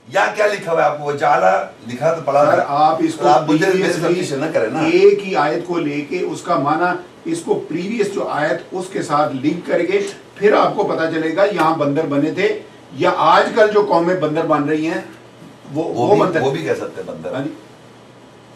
या क्या लिखा हुआ है आपको? वो जाला लिखा तो पढ़ा सर था। आप इसको आप मुझे previously न करें ना, एक ही आयत को लेके उसका माना इसको प्रीवियस जो आयत उसके साथ लिंक करके फिर आपको पता चलेगा यहाँ बंदर बने थे या आजकल जो कौमें बंदर बन रही हैं वो बंदर, वो भी कह सकते हैं बंदर। हाँ जी,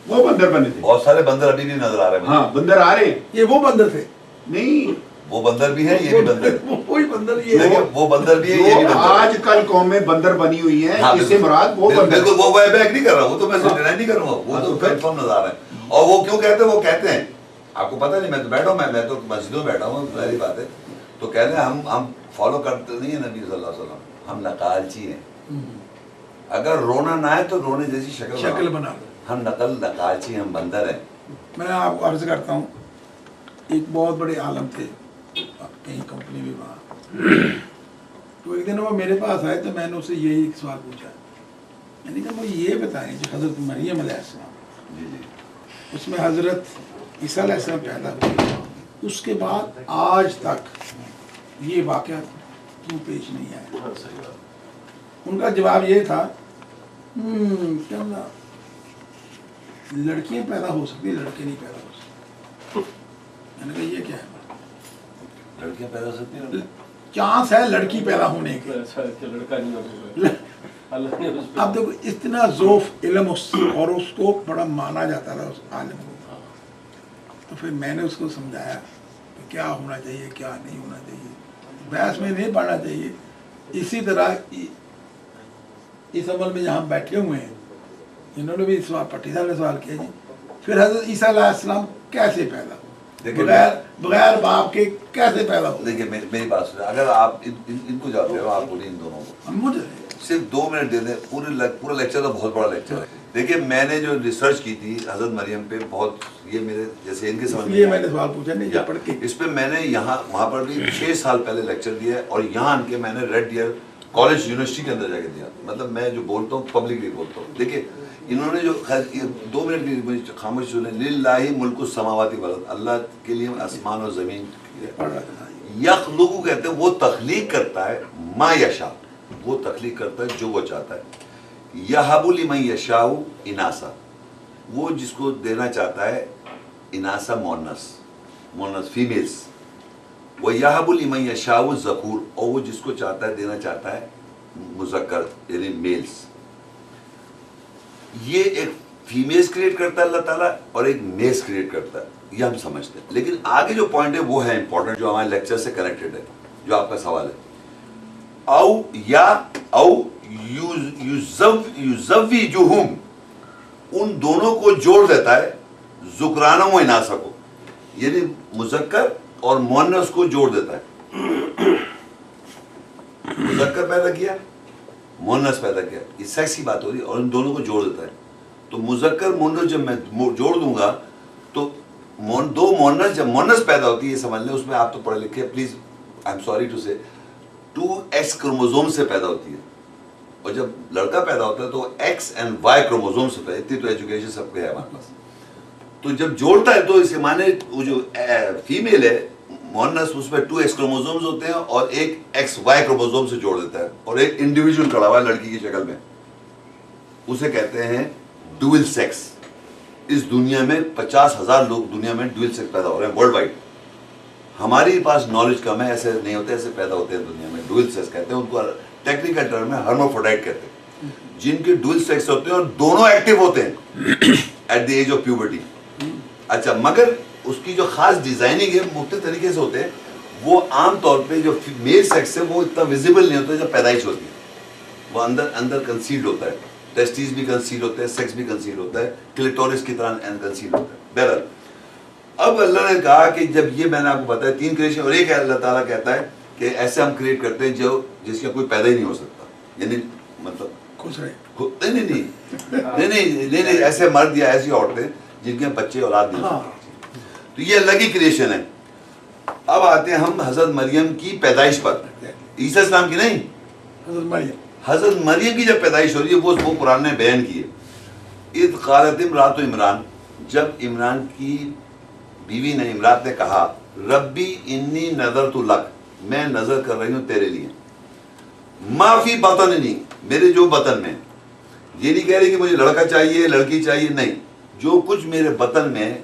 वो बंदर बने थे। बहुत सारे बंदर अभी भी नजर आ रहे हैं। हाँ बंदर आ रहे हैं। ये वो बंदर थे? नहीं, वो बंदर भी है, ये भी बंदर है। वही बंदर ये देखिए, वो बंदर भी है, ये भी जो बंदर है। आजकल कौमें बंदर बनी हुई हैं, हाँ, इससे मुराद वो बंदर। बिल्कुल, वो मैं बैक नहीं कर रहा हूँ, वो तो मैं हाँ। डिनाई नहीं करूंगा, वो हाँ, तो तो फिर? कंफर्म नजर आ रहा है। और वो क्यों कहते हैं? वो कहते हैं, आपको पता नहीं, मैं तो बैठा हूँ, मैं तो मस्जिदों में बैठा हूँ, सारी बात है। तो कहते हैं हम फॉलो करते नहीं है नबी सल्लल्लाहु अलैहि वसल्लम, हम नकालची हैं। अगर रोना ना है तो रोने जैसी शक्ल बना लो। हम नकालची, हम बंदर हैं। मैं आपको अर्ज करता हूँ, एक बहुत बड़े आलम थे कहीं कंपनी में वहाँ, तो एक दिन वो मेरे पास आए तो मैंने उससे यही एक सवाल पूछा। मैंने कहा वो ये बताएं जो हज़रत मरियम अलैहिस्सलाम, जी जी, उसमें हज़रत ईसा अलैहिस्सलाम पैदा हुए, उसके बाद आज तक ये वाक़या क्यों पेश नहीं आया? उनका जवाब ये था, क्या ना, लड़कियां पैदा हो सकती, लड़के नहीं पैदा हो सकते। मैंने कहा ये क्या है? लड़कियां पैदा हो सकती हैं, चांस है लड़की पैदा होने के। लड़का नहीं होगा। अल्लाह ने उस अब देखो इतना ज़ोफ इल्म और उसको बड़ा माना जाता था उस आलिम को। तो फिर मैंने उसको समझाया कि क्या होना चाहिए क्या नहीं होना चाहिए, बहस में नहीं पढ़ना चाहिए। इसी तरह इस अमल में जहाँ बैठे हुए हैं, इन्होंने भी सवाल, पट्टी साहब ने सवाल किया जी, फिर हज़रत ईसा अलैहिस्सलाम कैसे पैदा हुए? बगैर बाप के कैसे पैदा हुए? देखिए मेरी बात सुनिए, अगर आप इनको जवाब दे रहे हो, आपको नहीं, इन दोनों को मुझे सिर्फ 2 मिनट दे दें, पूरा लेक्चर तो बहुत बड़ा लेक्चर है। देखिए मैंने जो रिसर्च की थी हजरत मरियम पे, बहुत ये मेरे जैसे इनके समझ में मैंने सवाल पूछा नहीं जा पढ़ के, इस पे मैंने यहाँ वहाँ पर भी 6 साल पहले लेक्चर दिया है, और यहाँ आके मैंने रेड डियर कॉलेज यूनिवर्सिटी के अंदर जाके दिया। मतलब मैं जो बोलता हूँ पब्लिकली बोलता हूँ। देखिए इन्होंने जो 2 मिनट की खामोश सुने, लिल्लाहि मुल्कु समावाति वल अर्द, अल्लाह के लिए आसमान और ज़मीन, यखलुकु कहते हैं वो तख्लीक करता है, मा यशा, वो तख्लीक करता है जो वो चाहता है। यहबु लिमन यशाउ इनासा, वो जिसको देना चाहता है इनासा मोनस फीमेल्स, वो यहबु लिमन यशाउ ज़कूर, और वो जिसको चाहता है देना चाहता है मुज़क्कर यानी मेल्स। ये एक फीमेल्स क्रिएट करता है अल्लाह ताला और एक मेल्स क्रिएट करता है, ये हम समझते हैं। लेकिन आगे जो पॉइंट है वो है इंपॉर्टेंट, जो हमारे लेक्चर से कनेक्टेड है, जो आपका सवाल है। युज़व्विजुहुम, उन दोनों को जोड़ देता है, ज़ुकराना व इनासा को, यानी मुज़क्कर और मुअन्नस को जोड़ देता है। मुज़क्कर पैदा किया, मुअन्नस पैदा किया, ये सेक्स की बात हो रही है, और इन दोनों को जोड़ देता है। तो मुज़क्कर मुअन्नस जब मैं जोड़ दूंगा तो 2 मुअन्नस, जब मुअन्नस पैदा होती है, ये समझ लें, उसमें आप तो पढ़े लिखे, please I am sorry to say, 2X chromosome से पैदा होती है, और जब लड़का पैदा होता है तो X एंड Y क्रोमोसोम से पैदा। इतनी तो एजुकेशन सबके है हमारे पास। तो जब जोड़ता है तो इसे माने वो जो फीमेल है मुअन्नस, उसमें 2X क्रोमोसोम्स होते हैं और एक XY क्रोमोसोम से जोड़ देता है, और एक इंडिविजुअल खड़ा हुआ है लड़की की शक्ल में, उसे कहते हैं डुअल सेक्स। इस दुनिया में 50,000 लोग दुनिया में डुअल सेक्स पैदा हो रहे हैं वर्ल्ड वाइड। हमारे पास नॉलेज कम है, ऐसे नहीं होते, ऐसे पैदा होते हैं दुनिया में। डुअल सेक्स कहते हैं उनको, टेक्निकल टर्म में हर्माफ्रोडाइट कहते हैं, जिनके डुअल सेक्स होते हैं और दोनों एक्टिव होते हैं at the age of puberty. अच्छा, मगर उसकी जो खास डिजाइनिंग है मुख्तलिफ तरीके से होते हैं। वो आमतौर पे जो मेल सेक्स है वो इतना विजिबल नहीं होता जब पैदाइश होती है, वो अंदर कंसील्ड होता है, टेस्टिस भी कंसील होते हैं, सेक्स भी कंसील होता है, क्लिटोरिस की तरह कंसील होता है। बहरहाल अब अल्लाह ने कहा कि जब ये मैंने आपको बताया 3 क्रिएशन, और एक अल्लाह ताला कहता है कि ऐसे हम क्रिएट करते हैं जो जिसका कोई पैदा ही नहीं हो सकता, यानी मतलब खुश रहे। नहीं, ऐसे मर्द या ऐसी औरतें जिनके बच्चे औलाद नहीं हो सकते। तो ये अल्लाह की क्रिएशन है। अब आते हैं हम हजरत मरियम की पैदाइश पर, ईसा इस्लाम की नहीं, हजरत मरियम की जब पैदाइश हो रही है वो कुरान ने बयान की है। इद क़ालत इम्रातु इमरान, जब इमरान की बीवी ने, इमरात ने कहा, रब्बी इन्नी नज़रतु लक, मैं नजर कर रही हूँ तेरे लिए, माफी बतनी, मेरे जो बतन में, ये नहीं कह रही कि मुझे लड़का चाहिए लड़की चाहिए, नहीं, जो कुछ मेरे बतन में,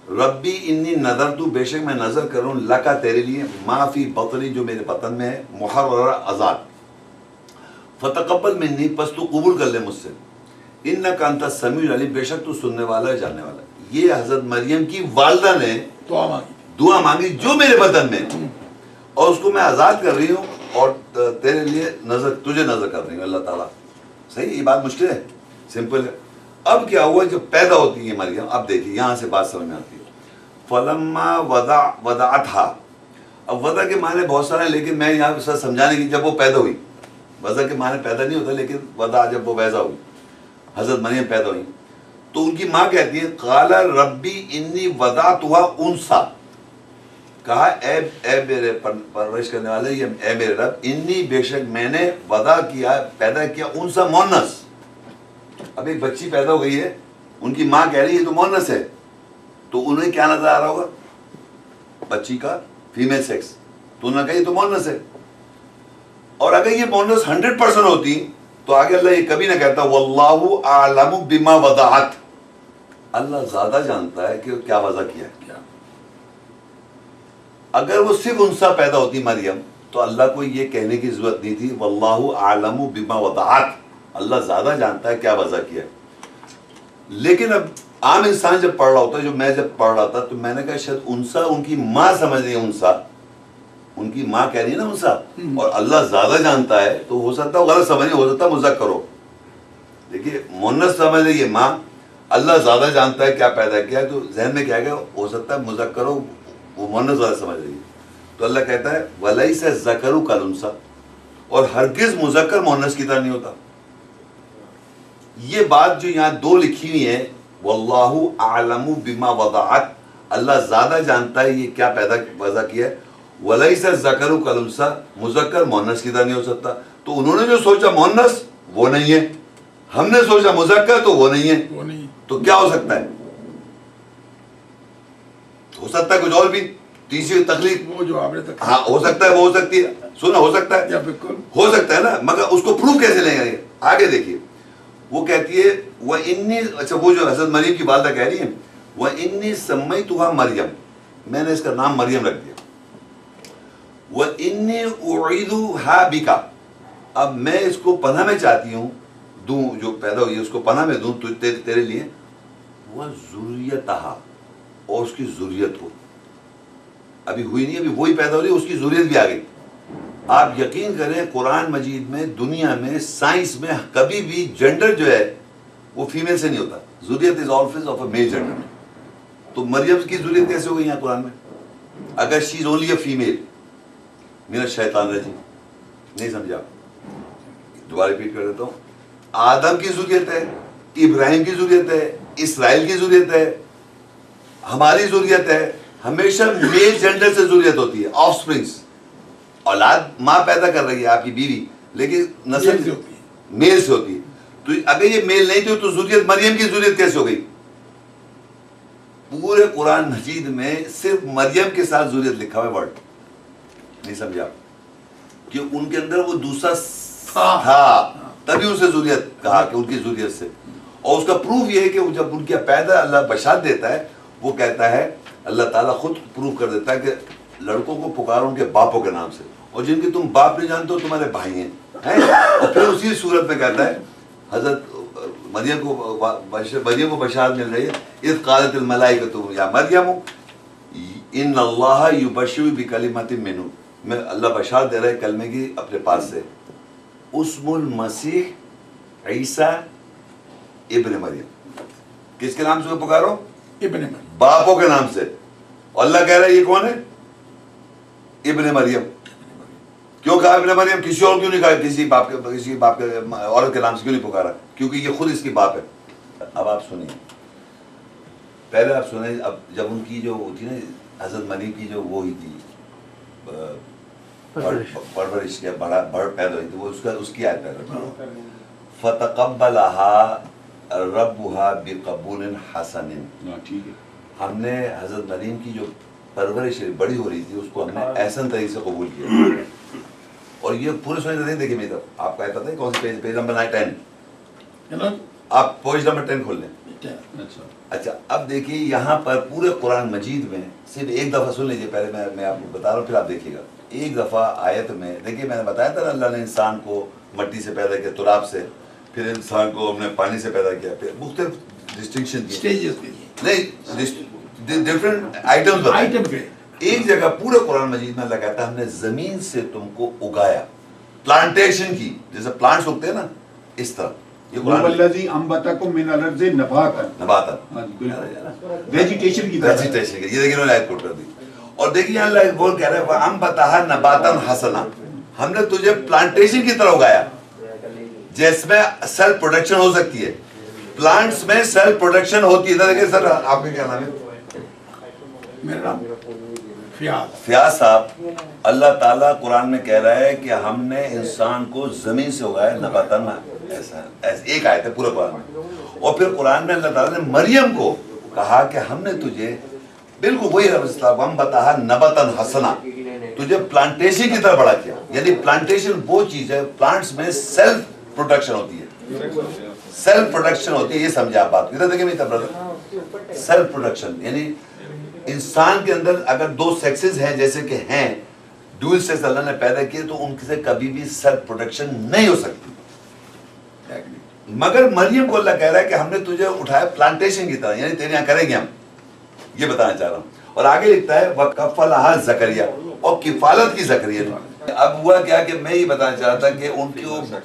रब्बी इन्नी नजर तू, बेशक मैं नजर करूं, लका तेरे लिए, माफी बतनी, जो मेरे बतन में है, मुहर्रर आजाद, फतकब्बल मिन्नी, पस तू कबूल कर ले मुझसे, इन्नका अंता समीउल अलीम, बेशक तू सुनने वाला है, जानने वाला। ये हजरत मरियम की वालदा ने दुआ मांगी जो मेरे बदन में, और उसको मैं आज़ाद कर रही हूँ और तेरे लिए नजर, तुझे नजर कर रही हूँ अल्लाह ताला। सही, ये बात मुश्किल है, सिंपल है। अब क्या हुआ, जब पैदा होती है मरियम, अब देखिए यहाँ से बात समझ में आती है। फलम्मा वदा था, अब वदा के माने बहुत सारे, लेकिन मैं यहाँ सर समझाने की, जब वो पैदा हुई, वज़ा के माने पैदा नहीं होता, लेकिन वदा जब वो वैसा हुई, हजरत मरियम पैदा हुई, तो उनकी माँ कहती है, काला रब्बी इन्नी वदा तुहा उनसा, कहा ए मेरे परवरिश करने वाले, ये ए मेरे रब, इन्नी बेशक मैंने वदा किया, पैदा किया, उनसा मोनस। अब एक बच्ची पैदा हो गई है, उनकी माँ कह रही है तो मोनस है, तो उन्हें क्या नजर आ रहा होगा, बच्ची का फीमेल सेक्स, तो उन्होंने कहा ये तो मोनस है। और अगर ये मोनस 100% होती तो आगे अल्लाह ये कभी ना कहता वल्लाहु आलमु बिमा वदाअत, अल्लाह ज्यादा जानता है कि क्या वज़ा किया है। अगर वो सिर्फ उनसा पैदा होती मरियम, तो अल्लाह को ये कहने की जरूरत नहीं थी वल्लाहु आलमु बिमा वदाअत, अल्लाह ज्यादा जानता है क्या वज़ा किया। लेकिन अब आम इंसान जब पढ़ रहा होता है, जो मैं जब पढ़ रहा था, तो मैंने कहा शायद उनसा उनकी माँ समझ रही है, उनसा उनकी माँ कह रही है ना उनसा, और अल्लाह ज्यादा जानता है, तो हो सकता है गलत समझ, हो सकता है मुज़क्कर हो। देखिए मुन्नस समझ रही है माँ, अल्लाह ज्यादा जानता है क्या पैदा किया है, तो जहन में क्या है, हो सकता है मुज़क्कर हो, वो मुन्नस ज्यादा समझ रही है। तो अल्लाह कहता है वलैसा ज़करु कल उनसा, और हरगिज मुज़क्कर मुन्नस की तरह नहीं होता। ये बात जो यहाँ दो लिखी हुई है, वल्लाहु आलमु बिमा वदाअत, अल्लाह ज्यादा जानता है ये क्या पैदा वज़ा किया है, वलैसा ज़करु कल उनसा, मुज़क्कर मुन्नस की तरह नहीं हो सकता। तो उन्होंने जो सोचा मुन्नस वो नहीं है, हमने सोचा मुज़क्कर तो वो नहीं है, वो नहीं, तो क्या हो सकता है, हो सकता है कुछ और भी, तीसरी तकलीफ, वो जो आपने तक, हाँ हो सकता है, वो हो सकती है, सुना हो सकता है, या बिल्कुल हो सकता है ना, मगर उसको प्रूफ कैसे लेंगे। आगे देखिए, वो कहती है वह इन्नी, अच्छा वो जो हज़रत मरियम की वालदा कह रही है, वह इन्नी सम्मैतुहा मरियम, मैंने इसका नाम मरियम रख दिया, वह इन्नी उईदुहा बिका, अब मैं इसको पनाह में चाहती हूँ दूं, जो पैदा हुई है उसको पनाह में दूं तेरे लिए, वह ज़ुर्रियतहा, और उसकी ज़ुर्रियत हो, अभी हुई नहीं, अभी वही पैदा हो रही है, उसकी ज़ुर्रियत भी आ गई। आप यकीन करें कुरान मजीद में, दुनिया में, साइंस में कभी भी जेंडर जो है वो फीमेल से नहीं होता, ज़ुर्रियत is always of a male gender. तो मरियम की ज़ुर्रियत कैसे हो गई यहाँ कुरान में, अगर she is only a female, मेरा शैतान रजीम, नहीं समझा, दोबारा रिपीट कर देता हूँ, आदम की ज़ुर्रियत है, इब्राहिम की ज़ुर्रियत है, इसराइल की ज़ुर्रियत है, हमारी ज़ुर्रियत है, हमेशा मेल जेंडर से ज़ुर्रियत होती है, ऑफस्प्रिंग्स, औलाद माँ पैदा कर रही है आपकी बीवी, लेकिन नस्ल मेल से होती है। तो अगर ये मेल नहीं थी तो ज़ुर्रियत, मरियम की ज़ुर्रियत कैसे हो गई। पूरे कुरान मजीद में सिर्फ मरियम के साथ ज़ुर्रियत लिखा हुआ है, वर्ड नहीं समझा, कि उनके अंदर वो दूसरा था, तभी उनसे ज़ुर्रियत कहा कि उनकी ज़ुर्रियत से। और उसका प्रूफ ये है कि जब उनका पैदा अल्लाह बशारत देता है, वो कहता है, अल्लाह ताला खुद प्रूफ कर देता है कि लड़कों को पुकारो उनके बापों के नाम से, और जिनके तुम बाप नहीं जानते हो तुम्हारे भाई हैं, और फिर उसी सूरत में कहता है, हजरत मरियम को बशारत मिल रही है, इज़ क़ालतिल मलाइकतु या मरियम इन्नल्लाह युबश्शिरु बिकलिमतिन मिन्हु, मैं अल्लाह बशारत दे रहा है कलमे की अपने पास से, उस्मुल मसीह ईसा इब्न मरियम, किसके नाम से पुकारो, इब्न मरियम, बापों के नाम से। अल्लाह कह रहा है ये कौन है, इब्न मरियम। क्यों कहा इब्न मरियम, किसी और क्यों नहीं कहा, किसी बाप के औरत के नाम से क्यों नहीं पुकारा, क्योंकि ये खुद इसकी बाप है। अब आप सुनिए, पहले आप सुने, अब जब उनकी जो थी ना हजरत मरियम की जो वो ही थी परवरिश के बड़ा पैदा हुई थी, वो उसकी आयत पैदा, फतक़ब्बलहा रब्बुहा बिक़बूलिन हसनिन, ठीक है, हमने हजरत मरियम की जो परवरिश बड़ी हो रही थी उसको हमने ऐसा तरीके से कबूल किया। और ये पूरे सुने नहीं, देखिए मेरी तरफ, आपका पता है कौन सी पेज नंबर 10, चलो आप पेज नंबर 10 खोल लें। अच्छा अच्छा, अब देखिए यहाँ पर पूरे कुरान मजीद में सिर्फ एक दफ़ा सुन लीजिए, पहले मैं आपको बता रहा हूँ, फिर आप देखिएगा। एक दफ़ा आयत में देखिए, मैंने बताया था ना, अल्लाह ने इंसान को मट्टी से पैदा किया, तुराब से, फिर इंसान को हमने पानी से पैदा किया, फिर मुख्तलिफ डिस्टिंक्शन की स्टेजेस के नहीं, डिफरेंट आइटम्स बताए। आइटम के एक जगह पूरे कुरान मजीद में अल्लाह कहता है हमने ज़मीन से तुमको उगाया, प्लांटेशन की, जैसे प्लांट्स उगते हैं ना, इस तरह ये कुरान वल्लज़ी अंबतकुम मिनल अर्ज़ि नबातन, नबातन, हाँ जी, बिल्कुल वेजिटेशन की तरह। वेजिटेशन की, ये देखिए इन्होंने आयत कोट कर दी। और देखिए अल्लाह बोल कह रहा है वअम बताहा नबातन हसना, हमने तुझे प्लांटेशन की तरह उगाया जिसमें सेल्फ प्रोडक्शन हो सकती है। प्लांट्स में सेल्फ प्रोडक्शन होती है। देखिए सर, आपका क्या नाम है? मेरा नाम फियाज। फियाज साहब, अल्लाह ताला कुरान में कह रहा है कि हमने इंसान को जमीन से उगाया, नबातन, ऐसा एक आयत है पूरे कुरान में। और फिर कुरान में अल्लाह ताला ने मरियम को कहा कि हमने तुझे बिल्कुल वही हम बताहा नबातन हसना, तुझे प्लांटेशन की तरह बड़ा किया। यानी प्लांटेशन वो चीज है, प्लांट्स में सेल्फ प्रोडक्शन होती है, सेल्फ प्रोडक्शन होती है, ये समझे आप बात। इधर देखिए मेरा ब्रदर, सेल्फ प्रोडक्शन यानी इंसान के अंदर अगर दो सेक्सेस हैं, जैसे कि हैं ड्यूल सेक्स अल्लाह ने पैदा किए, तो उनसे कभी भी सेल्फ प्रोडक्शन नहीं हो सकती। मगर मरियम को अल्लाह कह रहा है कि हमने तुझे उठाया प्लांटेशन की तरह, यानी तेरे यहाँ करेंगे हम, ये बताना चाह रहा हूँ। और आगे लिखता है वकफलहा ज़करिया, और किफालत की ज़करिया ने। अब हुआ क्या कि मैं ये बताना चाह रहा था कि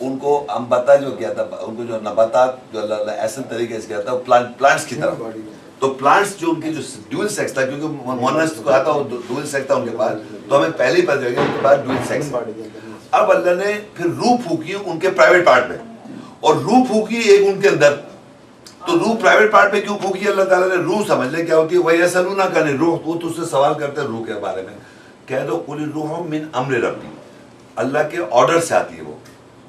उनको अंबता जो किया था, उनको जो नबातात जो अल्लाह ने ऐसे तरीके से किया था प्लांट्स की तरह। तो प्लांट्स जो उनकी जो ड्यूल सेक्स था, क्योंकि मोनस को आता है ड्यूल सेक्स था उनके पास, तो हमें पहले ही पता चल उनके पास ड्यूल सेक्स। अब अल्लाह ने फिर रूह फूकी उनके प्राइवेट पार्ट में, और रूह फूकी एक उनके अंदर। तो रूह प्राइवेट पार्ट में क्यों फूकी अल्लाह ताला ने? रूह समझ ले क्या होती है, वही असलू ना करने रूह, वो तुझसे सवाल करते हैं रूह के बारे में, कह दो कुल रूह मिन अम्र रब्बी, अल्लाह के ऑर्डर से आती है वो।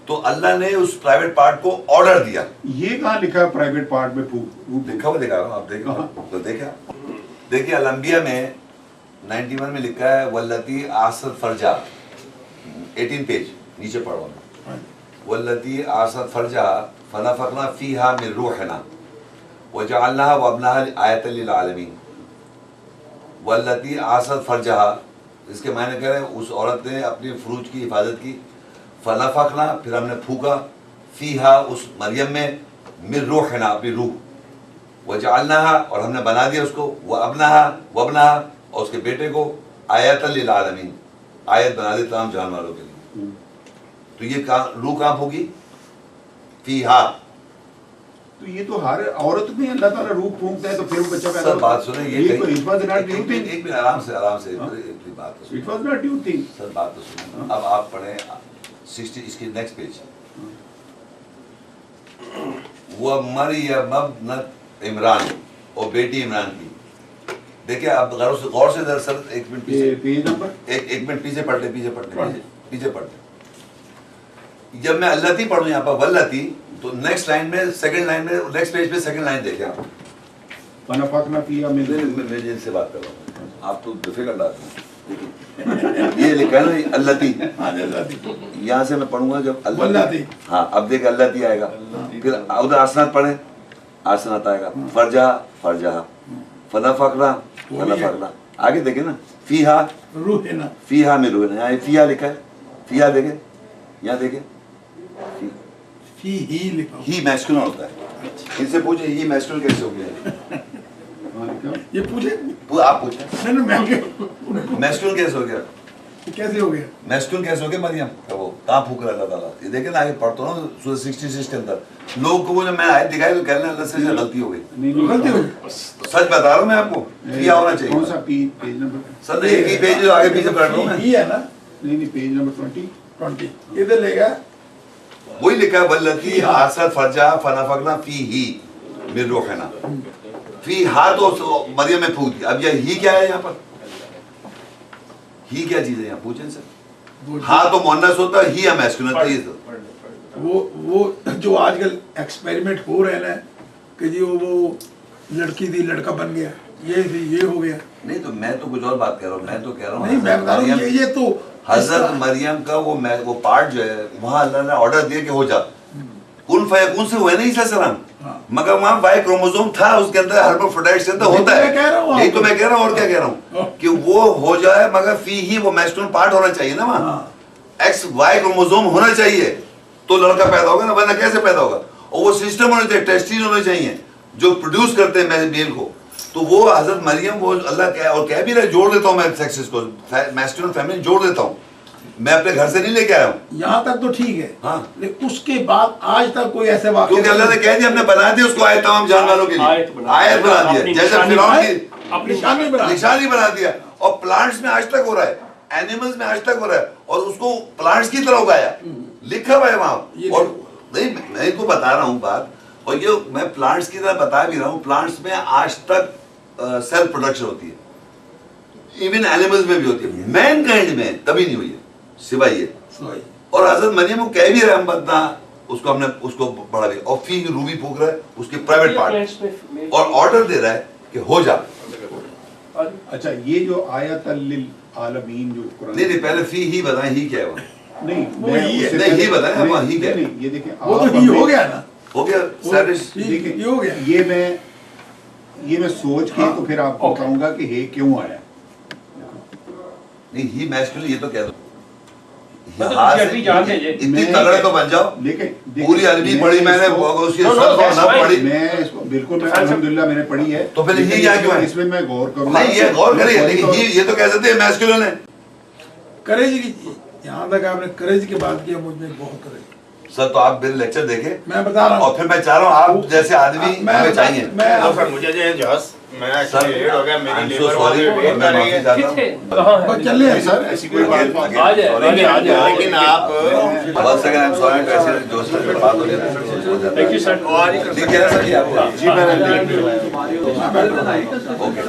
तो अल्लाह ने उस प्राइवेट पार्ट को ऑर्डर दिया। ये कहाँ लिखा है प्राइवेट पार्ट में फूक? देखा हुआ दिखा रहा हूँ, आप देखो तो देखा। देखिए अल-अंबिया में 91 में लिखा है वल्लती आसद फरजा, 18 पेज नीचे पढ़ो, वल्लती आसद फरजा फनफखना फीहा मिन रूहना वजअलनाहा वअबनाहा आयतन लिल आलमीन। वल्लती आसद फरजा, इसके मायने कह रहे हैं उस औरत ने अपनी फरूज की हिफाजत की, फनफखना फिर हमने फूका, फीहा उस मरियम में, मिन रूहना अपनी रूह, वजअलनाहा और हमने बना दिया उसको, वअबनाहा और उसके बेटे को, आयतन लिल आलमीन आयत बना दी तमाम जान वालों के लिए। तो ये रूह कहाँ होगी? फीहा। तो ये तो हर औरत में अल्लाह ताला रूह फूंकता है, तो फिर वो बच्चा पैदा सर बात सुने, ये तो it was not new thing. एक मिनट आराम से एक बात तो It सुनिए was not new thing. Sir, बात तो सुनिए। अब आप पढ़े 60 इसके नेक्स्ट पेज, वो मरियम इब्नत इमरान, और बेटी इमरान की। देखिए आप गौर से सर एक मिनट ये पीछे, पेज नंबर एक मिनट पीछे पढ़ ले, पीछे पढ़ ले। जब मैं अल्लती पढ़ूं यहाँ पर वल्लती, तो नेक्स्ट लाइन में, सेकंड लाइन में, नेक्स्ट पेज पे सेकंड लाइन देखें आप। फनफखना फीहा मिन मैं जिनसे बात कर रहा हूँ, आप तो डिफिकल्ट आते हैं। ये लिखा है ना अल्लती, यहाँ से मैं पढ़ूंगा जब वल्लती। हाँ, अब देख अल्लती आएगा, फिर उधर आसनात पढ़े, आसनात आएगा, फरजा फनफखना, आगे देखे ना, फीहा रूहना, फीहा में रूह, यहाँ फीहा लिखा है, फीहा देखे, यहाँ देखे, फी ही लिखा ही मैस्कुलिन होता है। इनसे पूछे ही मैस्कुलिन कैसे हो गया? हाँ, लिखा। ये पूछे आप पूछे नहीं मैं मैस्कुलिन कैसे हो गया? कैसे हो गया? मैस्कुलिन कैसे हो गया मरियम का? वो कहाँ फूक रहा अल्लाह ताला? ये देखे ना, आगे पढ़ता हूँ ना सूरह 66 के अंदर, लोग को जो मैं आयत दिखाई तो कहने अल्लाह से गलती हो गई। नहीं गलती हो गई। सच बता रहा हूँ मैं आपको, क्या होना चाहिए? कौन सा पेज नंबर? सर एक ही पेज जो आगे पीछे पढ़ रहा हूँ मैं, ही है ना, नहीं पेज नंबर 20 इधर लेगा, वही लिखा है वल्लती आसद फरजा फनफखना फीही मिन रूहना। फीहा तो मरियम में फूक दी। अब ये ही क्या है यहाँ पर? ही क्या चीज है यहाँ? पूछें सर। हाँ तो मुअन्नस होता है, ही है मैस्कुलिन होता है। ये तो वो जो आजकल एक्सपेरिमेंट हो रहे हैं ना कि जी वो लड़की थी लड़का बन गया, ये हो गया। नहीं तो मैं तो कुछ और बात कर रहा हूँ, मैं तो कह रहा हूँ नहीं मैं बता रहा हूँ ये तो हजरत मरियम का वो पार्ट जो है वहाँ अल्लाह ने ऑर्डर दिया कि हो जा, कुन फयकून से हुए नहीं सलाम, हाँ। मगर वहाँ वाई क्रोमोसोम था, उसके अंदर हर्माफ्रोडाइट्स के अंदर होता मैं कह रहा हूँ है, यही तो आपको। मैं कह रहा हूँ, और क्या कह रहा हूँ कि वो हो जाए, मगर फी ही वो मैस्टोन पार्ट होना चाहिए ना वहाँ, हाँ। एक्स वाई क्रोमोसोम होना चाहिए तो लड़का पैदा होगा ना, वरना कैसे पैदा होगा। और वो सिस्टम होने चाहिए, टेस्टिस होने चाहिए जो प्रोड्यूस करते हैं मेल को। तो वो हजरत मरियम, वो अल्लाह कह और कह भी रहा है, जोड़ देता हूँ मैं सेक्सेस को, मैस्कुलिन फेमिनिन जोड़ देता हूँ, मैं अपने घर से नहीं लेके आया हूँ। यहाँ तक तो ठीक है, हाँ। लेकिन उसके बाद आज तक कोई ऐसे वाक्य क्योंकि अल्लाह ने कह दिया, हमने बना दिया उसको आयत तमाम जान वालों के लिए, आयत बना दिया, अपनी जैसे निशानी फिरौन है, की अपनी निशानी बना दिया। और प्लांट्स में आज तक हो रहा है, एनिमल्स में आज तक हो रहा है, और उसको प्लांट्स की तरह उगाया, लिखा हुआ है वहां। और नहीं, मैं इनको बता रहा हूँ बात, और ये मैं प्लांट्स की तरह बता भी रहा हूँ, प्लांट्स में आज तक सेल्फ प्रोडक्शन होती है, इवन एनिमल्स में भी होती है, मैनकाइंड में कभी नहीं हुई है सिवाय ये। और हजरत मरियम को कह भी रहे हम बदना, उसको हमने उसको बढ़ा दिया, और फी रूबी फूक रहा है उसके प्राइवेट पार्ट, और ऑर्डर दे रहा है कि हो जा। अच्छा, ये जो आयतल लिल आलमीन जो कुरान, नहीं पहले फी ही बताएं, ही क्या है वो, नहीं वो मैं ही है। उससे नहीं, पहले- ही बताएं, हम नहीं, ही क्या है? नहीं, ये देखिए वो तो आप ही हो हमें- गया ना, हो गया सैटिस। देखिए, ये हो गया। ये मैं सोच के तो फिर आपको ओके। बताऊंगा कि हे क्यों आया। नहीं ही मैस्कुलिन, ये तो कह दो मतलब यहाँ से जल्दी जान दीजिए। इतनी मैं- तगड़े तो बन जाओ। देखिए पूरी अरबी पढ़ी मैंने, उसकी No, no, सर्फ that's ना fine. पढ़ी, मैं इसको बिल्कुल, मैं अल्हम्दुलिल्लाह मैंने पढ़ी है, तो फिर ये लेकिन क्या क्यों है? इसमें मैं गौर करूंगा। नहीं ये गौर करिए, लेकिन ये तो कह सकते हैं मैस्कुलिन है। करेज की, यहाँ तक आपने करेज की बात किया, मुझ में बहुत करेज। सर तो आप मेरे लेक्चर देखे, मैं बता रहा और हूँ, फिर मैं चाह रहा हूँ आप जैसे आदमी हमें चाहिए। मैं तो सर मुझे जो है जॉस, मैं सर एक्चुअली लेट हो गया, मेरी I'm so लेबर sorry, वाले वेट मैं कर रही माफी है। चाहता हूँ। कहाँ है? बस चल रहे हैं सर ऐसी कोई बात नहीं। आ जाए, आ जाए, आ जाए। लेकिन आप बहुत second, I am sorry to ऐसे जो सर बात हो जाती है। Thank you sir. और ही कर ठीक है ना सर, ये आपका जी मैं ओके।